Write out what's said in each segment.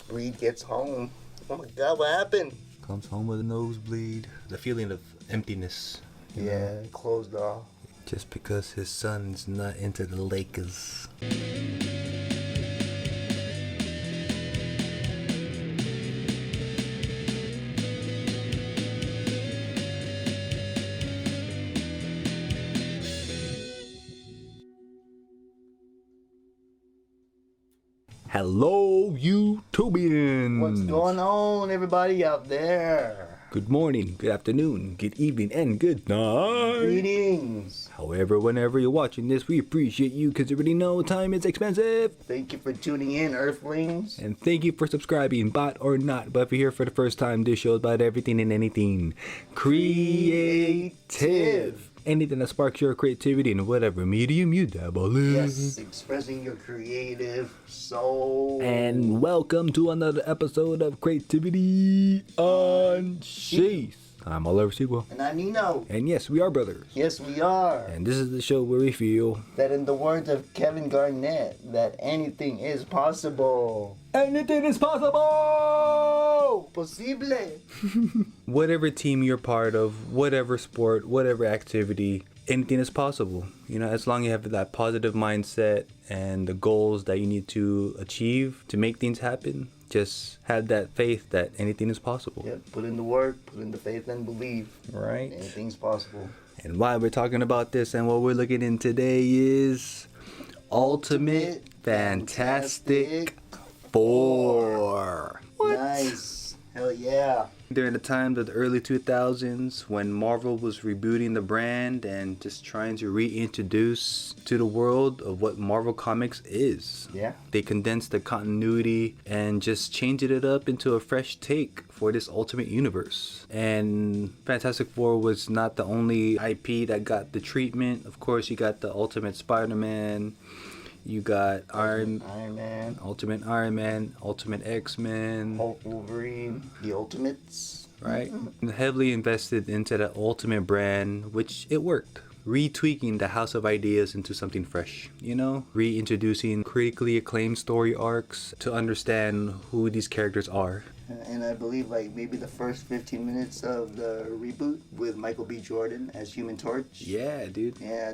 Reed gets home. Oh my god, what happened? Comes home with a nosebleed. The feeling of emptiness. Yeah, closed off. Just because his son's not into the Lakers. Hello, YouTubians! What's going on, everybody out there? Good morning, good afternoon, good evening, and good night! Greetings! However, whenever you're watching this, we appreciate you because you already know time is expensive. Thank you for tuning in, Earthlings. And thank you for subscribing, bot or not. But if you're here for the first time, this show is about everything and anything creative. Anything that sparks your creativity in whatever medium you dabble in. Yes, expressing your creative soul. And welcome to another episode of Creativity Unsheathed. I'm Oliver Sequel. And I'm Nino. And yes, we are brothers. Yes, we are. And this is the show where we feel that in the words of Kevin Garnett, that anything is possible. Anything is possible! Posible. Whatever team you're part of, whatever sport, whatever activity, anything is possible. You know, as long as you have that positive mindset and the goals that you need to achieve to make things happen, just have that faith that anything is possible. Yep, put in the work, put in the faith and believe. Right. Anything's possible. And why we're talking about this and what we're looking in today is Ultimate Fantastic 4. What? Nice. Hell yeah. During the times of the early 2000s when Marvel was rebooting the brand and just trying to reintroduce to the world of what Marvel Comics is. Yeah. They condensed the continuity and just changed it up into a fresh take for this Ultimate Universe. And Fantastic Four was not the only IP that got the treatment. Of course, you got the Ultimate Spider-Man. You got Iron Man, Ultimate Iron Man, Ultimate X-Men, Hulk, Wolverine, the Ultimates. Right? Heavily invested into the Ultimate brand, which it worked. Retweaking the House of Ideas into something fresh, you know? Reintroducing critically acclaimed story arcs to understand who these characters are. And I believe like maybe the first 15 minutes of the reboot with Michael B. Jordan as Human Torch. Yeah, dude. Yeah,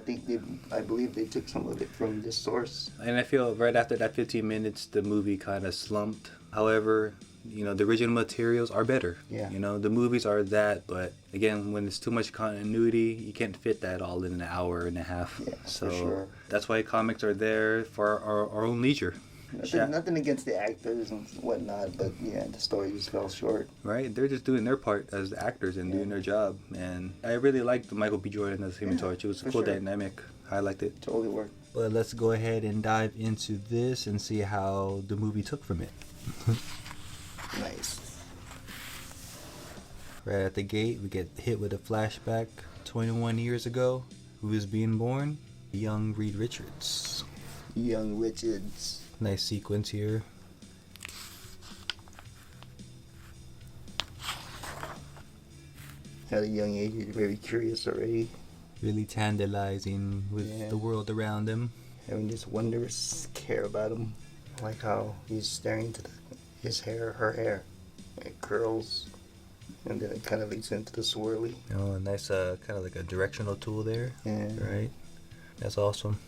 I believe they took some of it from this source. And I feel right after that 15 minutes, the movie kind of slumped. However, you know, the original materials are better. Yeah. You know, the movies are that, but again, when it's too much continuity, you can't fit that all in an hour and a half. Yeah, so for sure. That's why comics are there for our own leisure. Nothing against the actors and whatnot, but yeah, the story just fell short. Right, they're just doing their part as the actors and doing their job. And I really liked Michael B. Jordan as Human Torch. It was a cool dynamic. I liked it. Totally worked. But let's go ahead and dive into this and see how the movie took from it. Nice. Right at the gate, we get hit with a flashback 21 years ago. Who is being born? Young Reed Richards. Young Richards. Nice sequence here. At a young age, he's very curious already. Really tantalizing with the world around him. Having this wondrous care about him. I like how he's staring into his hair, her hair. It curls. And then it kind of leads into the swirly. Oh, a nice kind of like a directional tool there. Yeah. Right? That's awesome.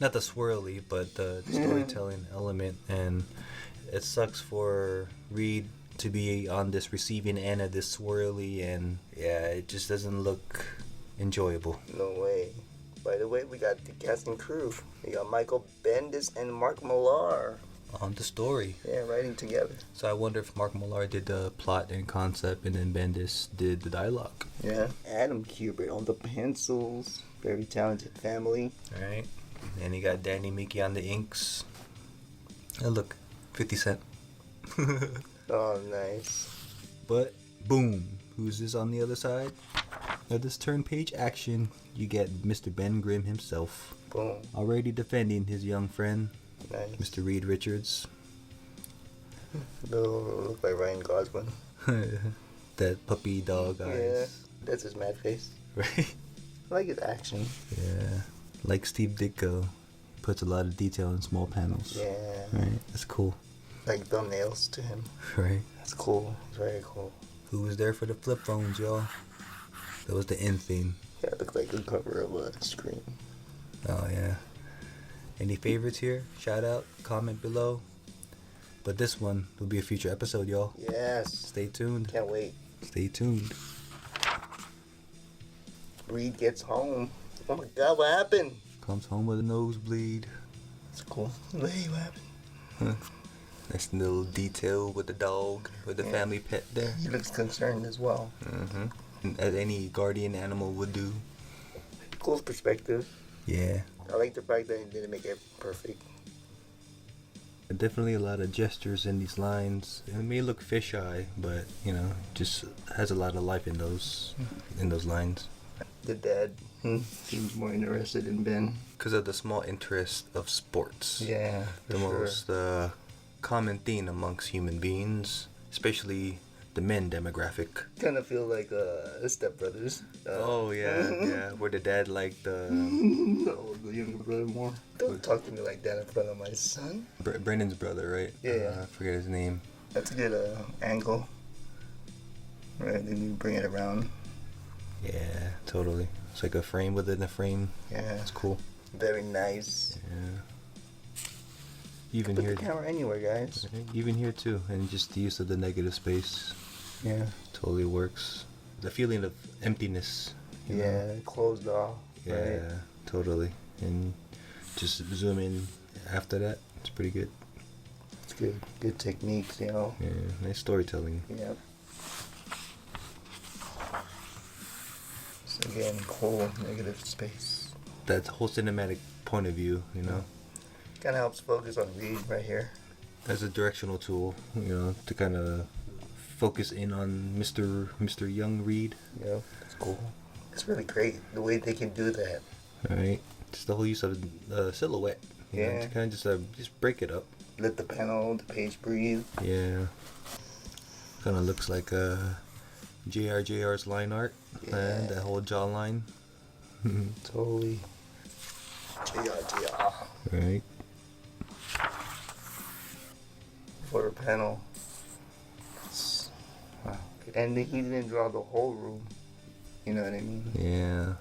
Not the swirly, but the storytelling element. And it sucks for Reed to be on this receiving end of this swirly, and yeah, it just doesn't look enjoyable. No way. By the way, we got the cast and crew. We got Michael Bendis and Mark Millar on the story. Yeah, writing together. So I wonder if Mark Millar did the plot and concept, and then Bendis did the dialogue. Yeah. Adam Kubert on the pencils. Very talented family. All right. And you got Danny Mickey on the inks. And look, 50 Cent. Oh, nice. But, boom. Who's this on the other side? Of this turn page action, you get Mr. Ben Grimm himself. Boom. Already defending his young friend, nice. Mr. Reed Richards. Look like Ryan Gosling. That puppy dog eyes. Yeah, that's his mad face. Right? I like his action. Yeah. Like Steve Ditko puts a lot of detail in small panels. Yeah. Right. That's cool. like thumbnails to him. Right. That's cool. It's very cool. Who was there for the flip phones, y'all? That was the end theme. Yeah, it looked like the cover of a screen. Oh, yeah. Any favorites here? Shout out, comment below. But this one will be a future episode, y'all. Yes. Stay tuned. Can't wait. Stay tuned. Reed gets home. Oh my god, what happened? Comes home with a nosebleed. It's cool. Hey, what happened? Huh. Nice little detail with the dog, with the family pet there. He looks concerned as well. Mm-hmm. As any guardian animal would do. Cool perspective. Yeah. I like the fact that he didn't make it perfect. Definitely a lot of gestures in these lines. It may look fisheye, but just has a lot of life in those lines. The dad seems more interested in Ben. Because of the small interest of sports. Yeah, The most common theme amongst human beings, especially the men demographic. Kind of feel like Step Brothers. Yeah. Where the dad liked the the younger brother more. Don't talk to me like that in front of my son. Brennan's brother, right? Yeah. I forget his name. That's a good angle. Right, then you bring it around. Yeah, totally. It's like a frame within a frame. Yeah. It's cool. Very nice. Yeah. Even Put here. the camera anywhere, guys. Even here too, and just the use of the negative space. Yeah. Totally works. The feeling of emptiness. Yeah, closed off. Yeah, right? totally. And just zoom in after that. It's pretty good. It's good. Good techniques, Yeah, nice storytelling. Yep. So again, cool negative space. That whole cinematic point of view, Kind of helps focus on Reed right here. as a directional tool, to kind of focus in on Mr. Young Reed. Yeah, it's cool. It's really great the way they can do that. All right, just the whole use of silhouette. To kind of just break it up. Let the page breathe. Yeah, kind of looks like JR's line art. Yeah. That whole jawline. Totally. JR. Right. For the panel. Wow. And he didn't draw the whole room. You know what I mean? Yeah.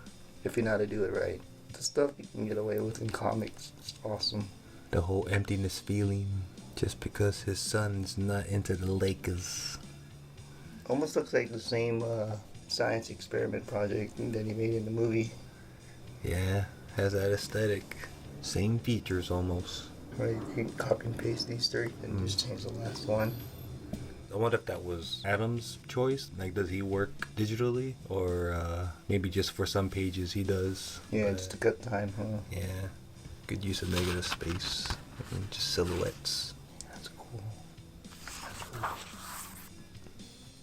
If you know how to do it right. The stuff you can get away with in comics is awesome. The whole emptiness feeling just because his son's not into the Lakers. Almost looks like the same science experiment project that he made in the movie. Yeah, has that aesthetic. Same features almost. Right, you can copy and paste these three and just change the last one. I wonder if that was Adam's choice. Like, does he work digitally? Or maybe just for some pages he does. Yeah, But, just to cut time, huh? yeah, good use of negative space. And just silhouettes. That's cool.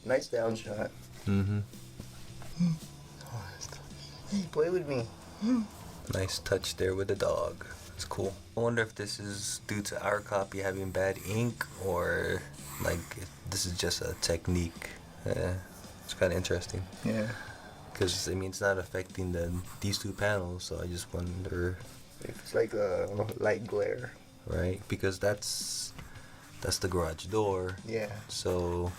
Nice down shot. Mm-hmm. Hey, play with me. Nice touch there with the dog. It's cool. I wonder if this is due to our copy having bad ink or like if this is just a technique. It's kind of interesting. Yeah. Because, it's not affecting these two panels, so I just wonder. If it's like a light glare. Right? Because that's the garage door. Yeah. So,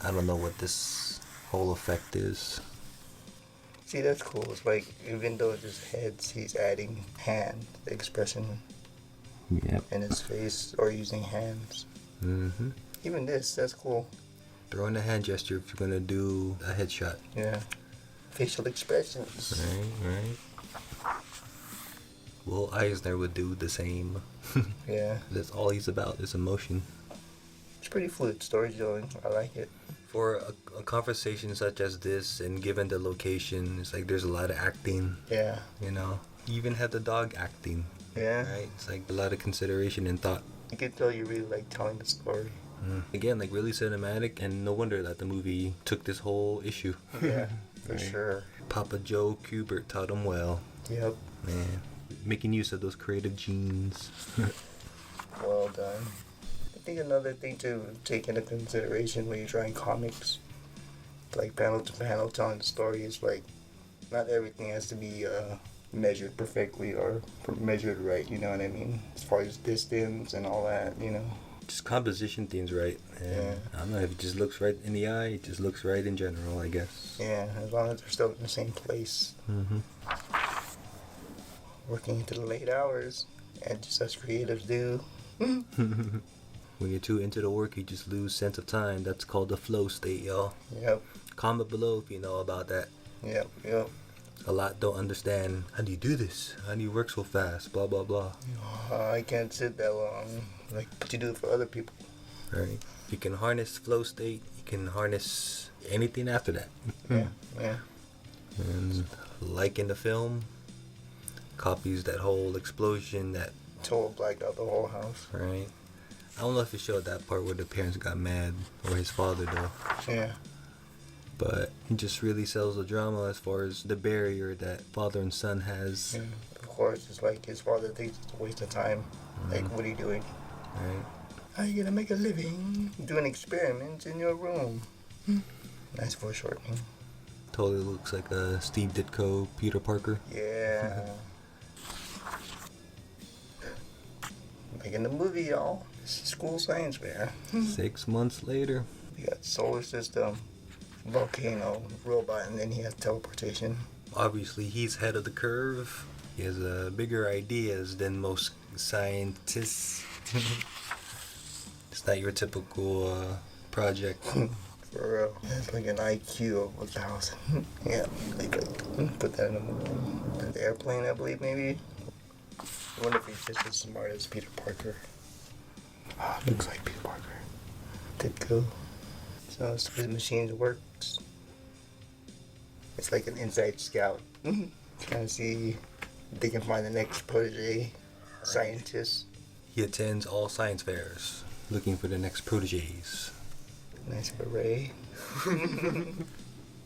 I don't know what this whole effect is. See, that's cool. It's like, even though it's just heads, he's adding hand expression Yep. in his face or using hands. Mm-hmm. Even this, that's cool. Throw in a hand gesture if you're going to do a headshot. Yeah. Facial expressions. Right. Will Eisner would do the same. Yeah. That's all he's about is emotion. It's pretty fluid storytelling. I like it. For a conversation such as this, and given the location, it's like there's a lot of acting. Yeah. You even had the dog acting. Yeah. Right? It's like a lot of consideration and thought. You can tell you really like telling the story. Again, like really cinematic, and no wonder that the movie took this whole issue. Yeah, for Right. sure. Papa Joe Kubert taught him well. Yep. Man, making use of those creative genes. Well done. I think another thing to take into consideration when you're drawing comics, like panel to panel telling the story, is like not everything has to be measured perfectly or measured right, you know what I mean? As far as distance and all that, Just composition things right. And I don't know if it just looks right in the eye. It just looks right in general, I guess. Yeah, as long as they're still in the same place. Mm-hmm. Working into the late hours, and just as creatives do. When you're too into the work, you just lose sense of time. That's called the flow state, y'all. Yep. Comment below if you know about that. Yep. A lot don't understand. How do you do this? How do you work so fast? Blah, blah, blah. I can't sit that long. Like, but you do it for other people. Right. You can harness flow state. You can harness anything after that. Yeah. And like in the film, copies that whole explosion that... Total blacked out the whole house. Right. I don't know if it showed that part where the parents got mad, or his father though. Yeah. But it just really sells the drama as far as the barrier that father and son has. Yeah. Of course, it's like his father thinks it's a waste of time. Like, what are you doing? Right. How are you gonna make a living doing experiments in your room? Nice foreshortening. Totally looks like a Steve Ditko, Peter Parker. Yeah. Like in the movie, y'all. This is school science fair. 6 months later. We got solar system, volcano, robot, and then he has teleportation. Obviously, he's head of the curve. He has bigger ideas than most scientists. It's not your typical project. For real. It's like an IQ of 1,000. Yeah, they could put that in the airplane, I believe, maybe. I wonder if he's just as smart as Peter Parker. Looks like Peter Parker. Did go. So his machine works. It's like an inside scout. Trying to see if they can find the next protege scientist. He attends all science fairs, looking for the next proteges. Nice beret.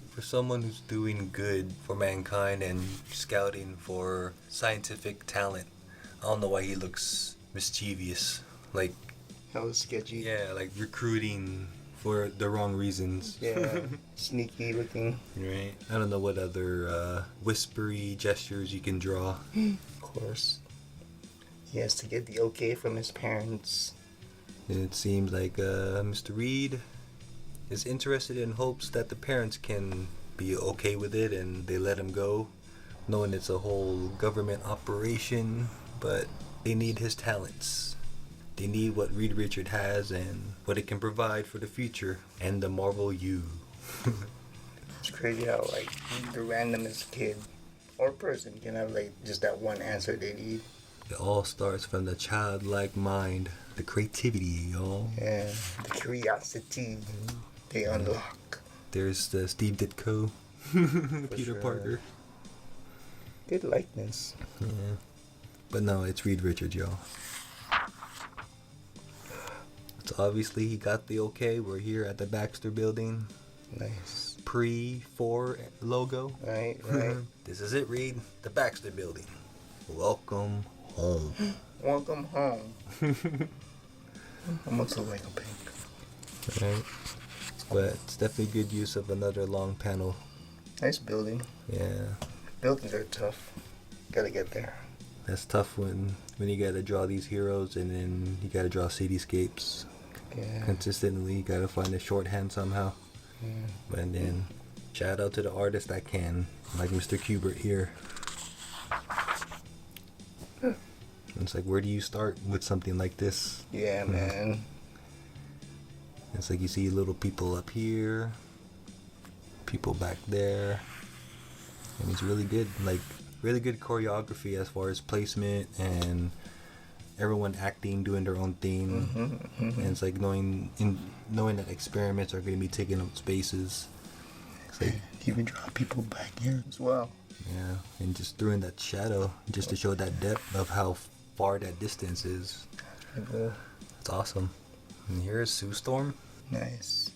For someone who's doing good for mankind and scouting for scientific talent, I don't know why he looks mischievous. Like, That was sketchy. yeah, like recruiting for the wrong reasons. Yeah, sneaky looking. Right. I don't know what other whispery gestures you can draw. Of course. He has to get the okay from his parents. It seems like Mr. Reed is interested in hopes that the parents can be okay with it and they let him go, knowing it's a whole government operation, but they need his talents. They need what Reed Richard has and what it can provide for the future and the Marvel U. It's crazy how, like, the randomest kid or person can have, like, just that one answer they need. It all starts from the childlike mind, the creativity, y'all. Yeah, the curiosity they unlock. There's the Steve Ditko, Peter sure. Parker. Good likeness. Yeah. But no, it's Reed Richards, y'all. So obviously he got the okay. We're here at the Baxter building. Nice. Pre-4 logo. Right. This is it, Reed. The Baxter building. Welcome home. Welcome home. Almost look like a pink. Right. But it's definitely good use of another long panel. Nice building. Yeah. Buildings are tough. Gotta get there. That's tough when you gotta draw these heroes and then you gotta draw cityscapes. Yeah. Consistently, you gotta find a shorthand somehow. Yeah. And then shout out to the artist that can, like Mr. Kubert here. It's like, where do you start with something like this? Yeah, man. It's like you see little people up here, people back there, and it's really good. Like, really good choreography as far as placement and everyone acting, doing their own thing. And it's like knowing that experiments are going to be taking up spaces. It's like, Even draw people back here as well. yeah, and just threw in that shadow just to show that depth of how far that distance is. It's awesome. And here's Sue Storm. Nice.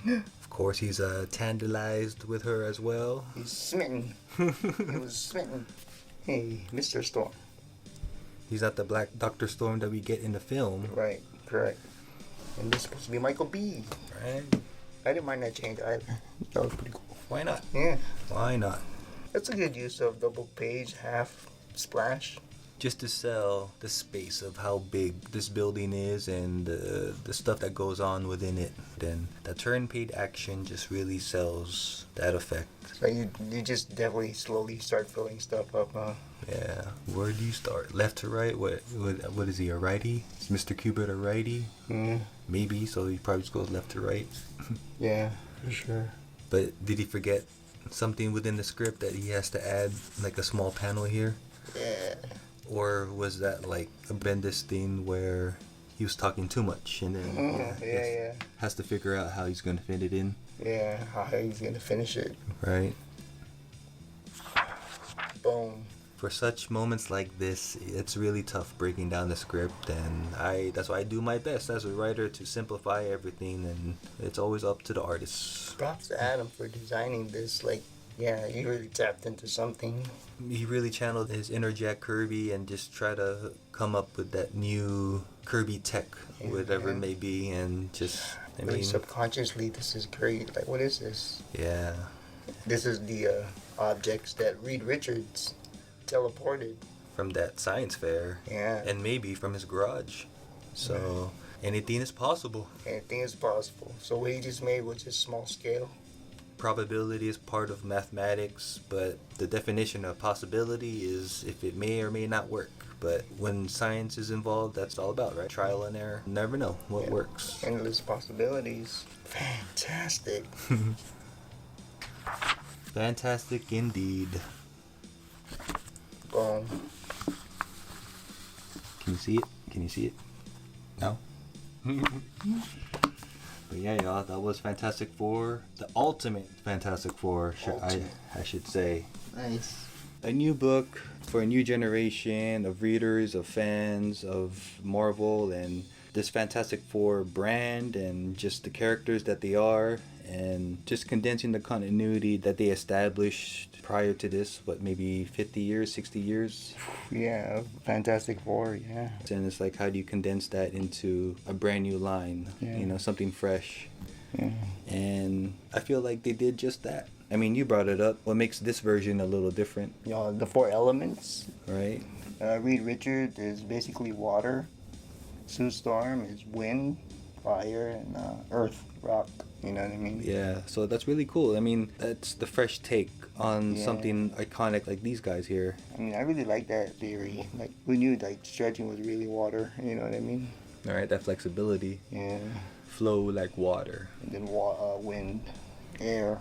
Of course, he's tantalized with her as well. He's smitten. He was smitten. Hey, Mr. Storm. He's not the Black Dr. Storm that we get in the film. Right, correct. And this is supposed to be Michael B. Right? I didn't mind that change either. That was pretty cool. Why not? Yeah. Why not? That's a good use of double page, half splash. just to sell the space of how big this building is and the stuff that goes on within it. Then the turn paid action just really sells that effect. So you just definitely slowly start filling stuff up, huh? Yeah. Where do you start? Left to right? What is he, a righty? Is Mr. Kubert a righty? Maybe, so he probably just goes left to right. Yeah, for sure. But did he forget something within the script that he has to add, like a small panel here? Yeah. Or was that like a Bendis thing where he was talking too much and then has to figure out how he's going to fit it in? Yeah, how he's going to finish it. Right. Boom. For such moments like this, it's really tough breaking down the script, and that's why I do my best as a writer to simplify everything, and it's always up to the artists. Props to Adam for designing this. Like, yeah, he really tapped into something. He really channeled his inner Jack Kirby and just try to come up with that new Kirby tech, whatever it may be, and just, I really mean, subconsciously, this is great. Like, what is this? Yeah. This is the objects that Reed Richards teleported from that science fair. Yeah. And maybe from his garage. So anything is possible. Anything is possible. So what he just made was just small scale. Probability is part of mathematics, but the definition of possibility is if it may or may not work. But when science is involved, that's all about, right? Trial and error. Never know what works. Endless possibilities. Fantastic. Fantastic indeed. Boom. Can you see it? Can you see it? No? But yeah, y'all, that was Fantastic Four. The ultimate Fantastic Four, I should say. Nice. A new book for a new generation of readers, of fans, of Marvel, and this Fantastic Four brand, and just the characters that they are, and just condensing the continuity that they established prior to this, maybe 50 years, 60 years? Yeah, Fantastic Four, yeah. And it's like, how do you condense that into a brand new line? Yeah. Something fresh. Yeah. And I feel like they did just that. I mean, you brought it up. What makes this version a little different? The four elements. Right. Reed Richards is basically water. Sue Storm is wind, fire, and earth, rock. You know what I mean? Yeah, so that's really cool. I mean, that's the fresh take on something iconic like these guys here. I mean, I really like that theory. Like, we knew like stretching was really water. You know what I mean? All right, that flexibility. Yeah. Flow like water. And then wind, air,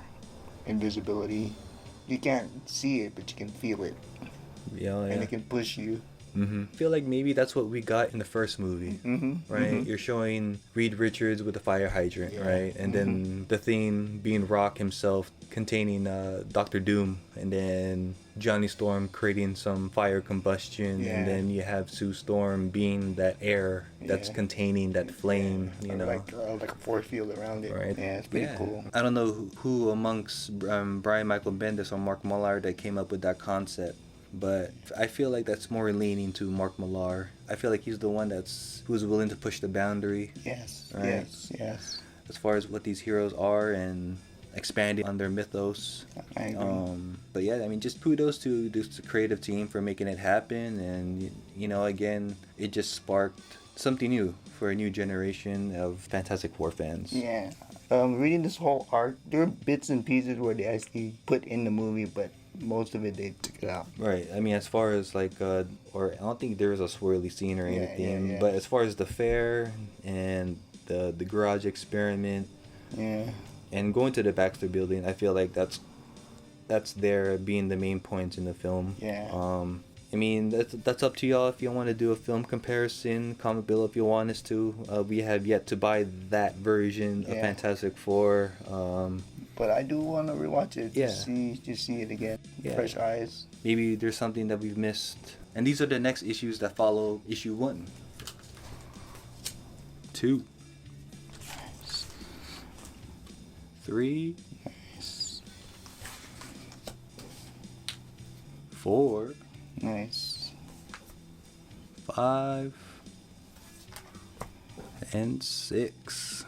invisibility. You can't see it, but you can feel it. Yeah. And it can push you. I feel like maybe that's what we got in the first movie, right? You're showing Reed Richards with a fire hydrant, right? And then the theme being Rock himself containing Dr. Doom, and then Johnny Storm creating some fire combustion, and then you have Sue Storm being that air that's containing that flame, like a force field around it. Right. Yeah, it's pretty cool. I don't know who amongst Brian Michael Bendis or Mark Millar that came up with that concept. But I feel like that's more leaning to Mark Millar. I feel like he's the one who's willing to push the boundary. Yes. Right? Yes. As far as what these heroes are and expanding on their mythos. I agree. But yeah, I mean, just kudos to this creative team for making it happen. And, again, it just sparked something new for a new generation of Fantastic Four fans. Yeah. Reading this whole arc, there are bits and pieces where they actually put in the movie, but most of it they took it out. Right. I mean, as far as like, or I don't think there was a swirly scene or anything. But as far as the fair and the garage experiment, and going to the Baxter Building, I feel like that's there being the main points in the film. Yeah. I mean, that's up to y'all if you want to do a film comparison, comment below if you want us to. We have yet to buy that version of Fantastic Four. But I do want to rewatch it Yeah. to see it again. Yeah. Fresh eyes. Maybe there's something that we've missed. And these are the next issues that follow issue 1. 2. 3. Nice. 4. Nice. 5. And 6.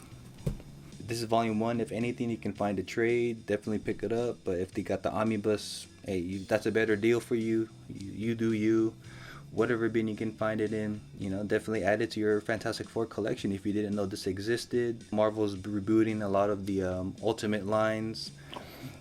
This is volume 1. If anything, you can find a trade. Definitely pick it up. But if they got the omnibus, hey, that's a better deal for you. You do you. whatever bin you can find it in. Definitely add it to your Fantastic Four collection if you didn't know this existed. Marvel's rebooting a lot of the Ultimate lines.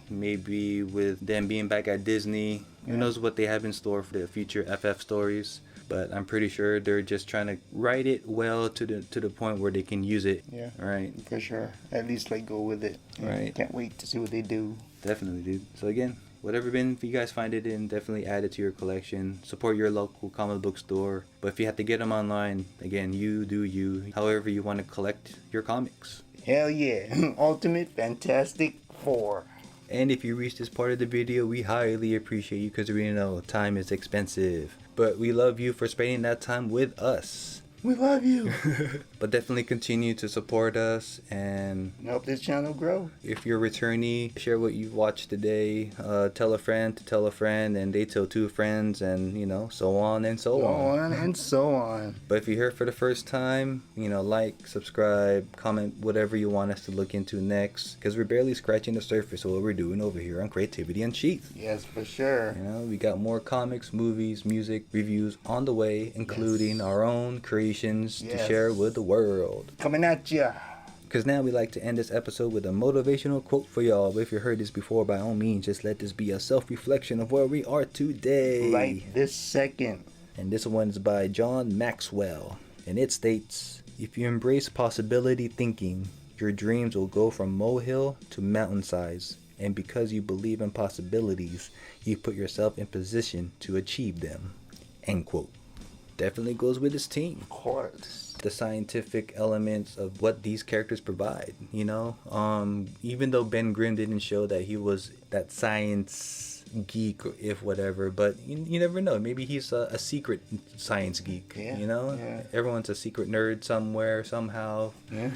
Maybe with them being back at Disney, who knows what they have in store for the future FF stories. But I'm pretty sure they're just trying to write it well to the point where they can use it. Yeah. Right. For sure. At least go with it. Right. Can't wait to see what they do. Definitely, dude. So again, whatever bin if you guys find it in, definitely add it to your collection. Support your local comic book store. But if you have to get them online, again, you do you. However you want to collect your comics. Hell yeah. Ultimate Fantastic Four. And if you reach this part of the video, we highly appreciate you because we know time is expensive. But we love you for spending that time with us. We love you. But definitely continue to support us and help this channel grow. If you're a returnee, share what you watched today. Tell a friend to tell a friend, and they tell two friends, and so on and so on. But if you're here for the first time, like, subscribe, comment whatever you want us to look into next, because we're barely scratching the surface of what we're doing over here on Creativity Unsheathed. Yes, for sure. We got more comics, movies, music, reviews on the way, including our own creations to share with the world. Coming at ya. Because now we like to end this episode with a motivational quote for y'all. But if you heard this before, by all means, just let this be a self-reflection of where we are today. Right this second. And this one's by John Maxwell. And it states, if you embrace possibility thinking, your dreams will go from molehill to mountain size. And because you believe in possibilities, you put yourself in position to achieve them. End quote. Definitely goes with his team. Of course. The scientific elements of what these characters provide, even though Ben Grimm didn't show that he was that science geek, if whatever, but you never know. Maybe he's a secret science geek. Yeah. Everyone's a secret nerd somewhere, somehow. Yeah.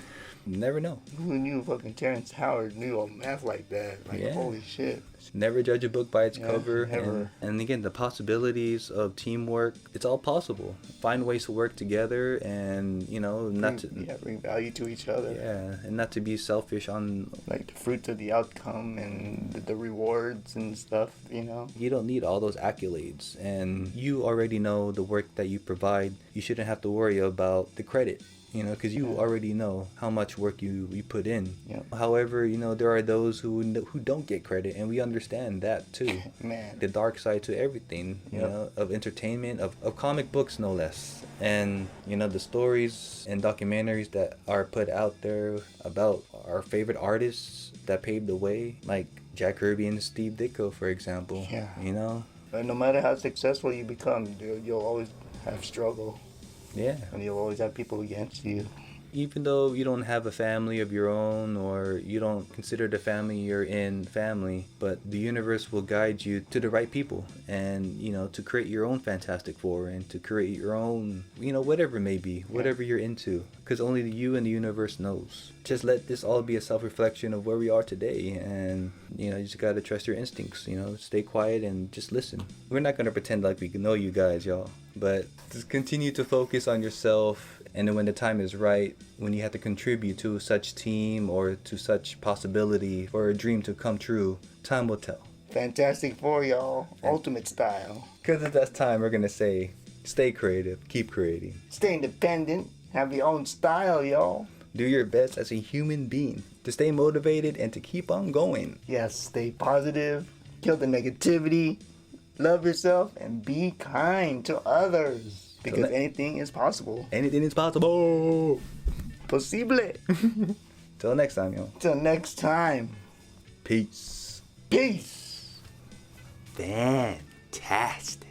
You never know. Who knew fucking Terrence Howard knew all math like that? Holy shit. Never judge a book by its cover. Never. And again, the possibilities of teamwork, it's all possible. Find ways to work together and, bring value to each other. Yeah, and not to be selfish on... the fruits of the outcome and the rewards and stuff, You don't need all those accolades. And you already know the work that you provide. You shouldn't have to worry about the credit. Because you already know how much work you put in. Yep. However, there are those who don't get credit, and we understand that too. Man. The dark side to everything, of entertainment, of comic books, no less. And, the stories and documentaries that are put out there about our favorite artists that paved the way, like Jack Kirby and Steve Ditko, for example. Yeah. But no matter how successful you become, you'll always have struggle. Yeah. And you'll always have people against you. Even though you don't have a family of your own, or you don't consider the family you're in family, but the universe will guide you to the right people, and to create your own Fantastic Four, and to create your own whatever it may be, whatever you're into, because only you and the universe knows. Just let this all be a self-reflection of where we are today, and you just gotta trust your instincts. Stay quiet and just listen. We're not gonna pretend like we know you guys, y'all, but just continue to focus on yourself. And then when the time is right, when you have to contribute to such team or to such possibility for a dream to come true, time will tell. Fantastic Four, y'all. Ultimate style. Because at that time, we're going to say, stay creative, keep creating. Stay independent, have your own style, y'all. Do your best as a human being to stay motivated and to keep on going. Yes, stay positive, kill the negativity, love yourself, and be kind to others. Because anything is possible. Anything is possible. Posible. Till next time, y'all. Till next time. Peace. Peace. Fantastic.